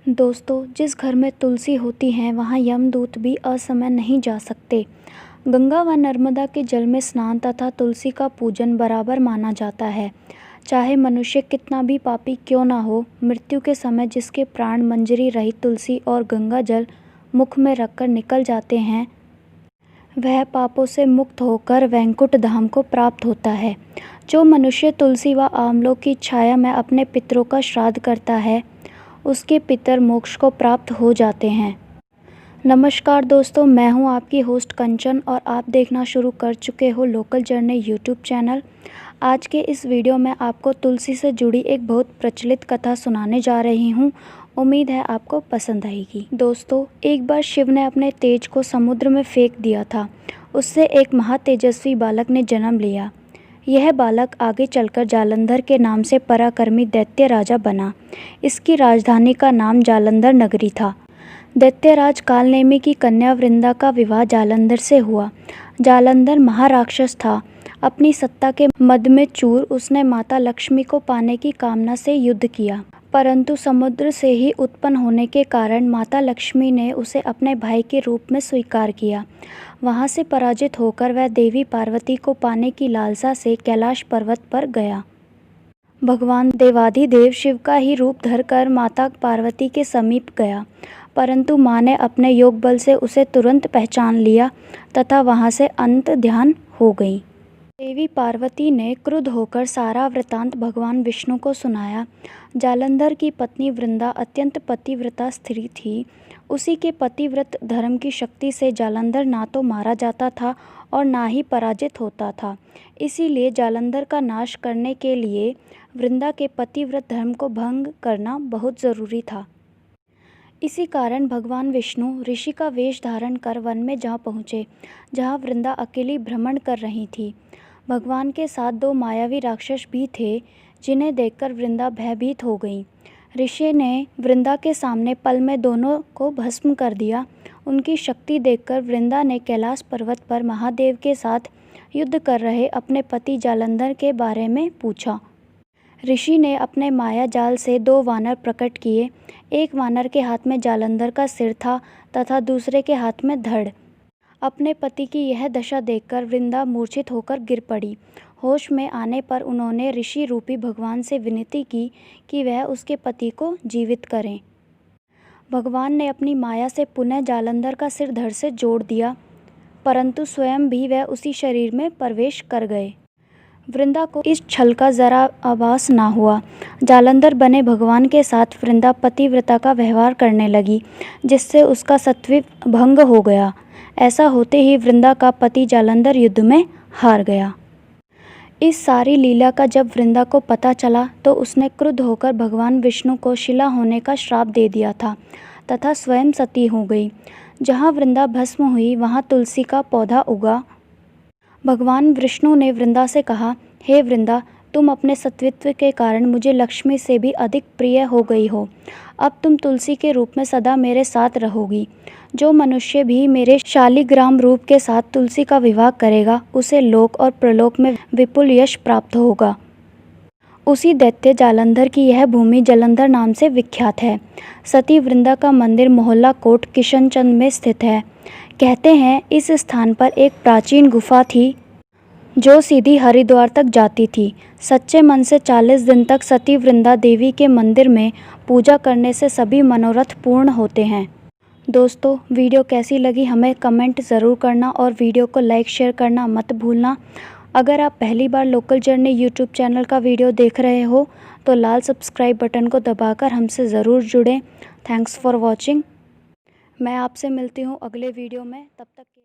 दोस्तों, जिस घर में तुलसी होती है वहाँ यमदूत भी असमय नहीं जा सकते। गंगा व नर्मदा के जल में स्नान तथा तुलसी का पूजन बराबर माना जाता है। चाहे मनुष्य कितना भी पापी क्यों ना हो, मृत्यु के समय जिसके प्राण मंजरी रहित तुलसी और गंगा जल मुख में रखकर निकल जाते हैं, वह पापों से मुक्त होकर वैकुंठ धाम को प्राप्त होता है। जो मनुष्य तुलसी व आंवलों की छाया में अपने पितरों का श्राद्ध करता है, उसके पितर मोक्ष को प्राप्त हो जाते हैं। नमस्कार दोस्तों, मैं हूं आपकी होस्ट कंचन और आप देखना शुरू कर चुके हो लोकल जर्नी यूट्यूब चैनल। आज के इस वीडियो में आपको तुलसी से जुड़ी एक बहुत प्रचलित कथा सुनाने जा रही हूं। उम्मीद है आपको पसंद आएगी। दोस्तों, एक बार शिव ने अपने तेज को समुद्र में फेंक दिया था। उससे एक महातेजस्वी बालक ने जन्म लिया। यह बालक आगे चलकर जालंधर के नाम से पराक्रमी दैत्य राजा बना। इसकी राजधानी का नाम जालंधर नगरी था। दैत्यराज कालनेमी की कन्या वृंदा का विवाह जालंधर से हुआ। जालंधर महाराक्षस था। अपनी सत्ता के मद में चूर उसने माता लक्ष्मी को पाने की कामना से युद्ध किया, परंतु समुद्र से ही उत्पन्न होने के कारण माता लक्ष्मी ने उसे अपने भाई के रूप में स्वीकार किया। वहां से पराजित होकर वह देवी पार्वती को पाने की लालसा से कैलाश पर्वत पर गया। भगवान देवाधिदेव शिव का ही रूप धरकर माता पार्वती के समीप गया, परंतु मां ने अपने योग बल से उसे तुरंत पहचान लिया तथा वहां से अंत ध्यान हो गई। देवी पार्वती ने क्रुद्ध होकर सारा वृतांत भगवान विष्णु को सुनाया। जालंधर की पत्नी वृंदा अत्यंत पतिव्रता स्त्री थी। उसी के पतिव्रत धर्म की शक्ति से जालंधर ना तो मारा जाता था और ना ही पराजित होता था। इसीलिए जालंधर का नाश करने के लिए वृंदा के पतिव्रत धर्म को भंग करना बहुत ज़रूरी था। इसी कारण भगवान विष्णु ऋषि का वेश धारण कर वन में जा पहुँचे, जहाँ वृंदा अकेली भ्रमण कर रही थी। भगवान के साथ दो मायावी राक्षस भी थे, जिन्हें देखकर वृंदा भयभीत हो गई। ऋषि ने वृंदा के सामने पल में दोनों को भस्म कर दिया। उनकी शक्ति देखकर वृंदा ने कैलाश पर्वत पर महादेव के साथ युद्ध कर रहे अपने पति जालंधर के बारे में पूछा। ऋषि ने अपने माया जाल से दो वानर प्रकट किए। एक वानर के हाथ में जालंधर का सिर था तथा दूसरे के हाथ में धड़। अपने पति की यह दशा देखकर वृंदा मूर्छित होकर गिर पड़ी। होश में आने पर उन्होंने ऋषि रूपी भगवान से विनती की कि वह उसके पति को जीवित करें। भगवान ने अपनी माया से पुनः जालंधर का सिर धड़ से जोड़ दिया, परंतु स्वयं भी वह उसी शरीर में प्रवेश कर गए। वृंदा को इस छल का जरा आभास ना हुआ। जालंधर बने भगवान के साथ वृंदा पतिव्रता का व्यवहार करने लगी, जिससे उसका सत्व भंग हो गया। ऐसा होते ही वृंदा का पति जालंधर युद्ध में हार गया। इस सारी लीला का जब वृंदा को पता चला तो उसने क्रुद्ध होकर भगवान विष्णु को शिला होने का श्राप दे दिया था तथा स्वयं सती हो गई। जहाँ वृंदा भस्म हुई वहाँ तुलसी का पौधा उगा। भगवान विष्णु ने वृंदा से कहा, हे वृंदा, तुम अपने सत्वित्व के कारण मुझे लक्ष्मी से भी अधिक प्रिय हो गई हो। अब तुम तुलसी के रूप में सदा मेरे साथ रहोगी। जो मनुष्य भी मेरे शालिग्राम रूप के साथ तुलसी का विवाह करेगा, उसे लोक और प्रलोक में विपुल यश प्राप्त होगा। उसी दैत्य जालंधर की यह भूमि जालंधर नाम से विख्यात है। सती वृंदा का मंदिर मोहल्ला कोट किशनचंद में स्थित है। कहते हैं इस स्थान पर एक प्राचीन गुफा थी जो सीधी हरिद्वार तक जाती थी। सच्चे मन से 40 दिन तक सती वृंदा देवी के मंदिर में पूजा करने से सभी मनोरथ पूर्ण होते हैं। दोस्तों, वीडियो कैसी लगी हमें कमेंट ज़रूर करना और वीडियो को लाइक शेयर करना मत भूलना। अगर आप पहली बार लोकल जर्नी यूट्यूब चैनल का वीडियो देख रहे हो तो लाल सब्सक्राइब बटन को दबाकर हमसे ज़रूर जुड़ें। Thanks for watching. मैं आपसे मिलती हूँ अगले वीडियो में। तब तक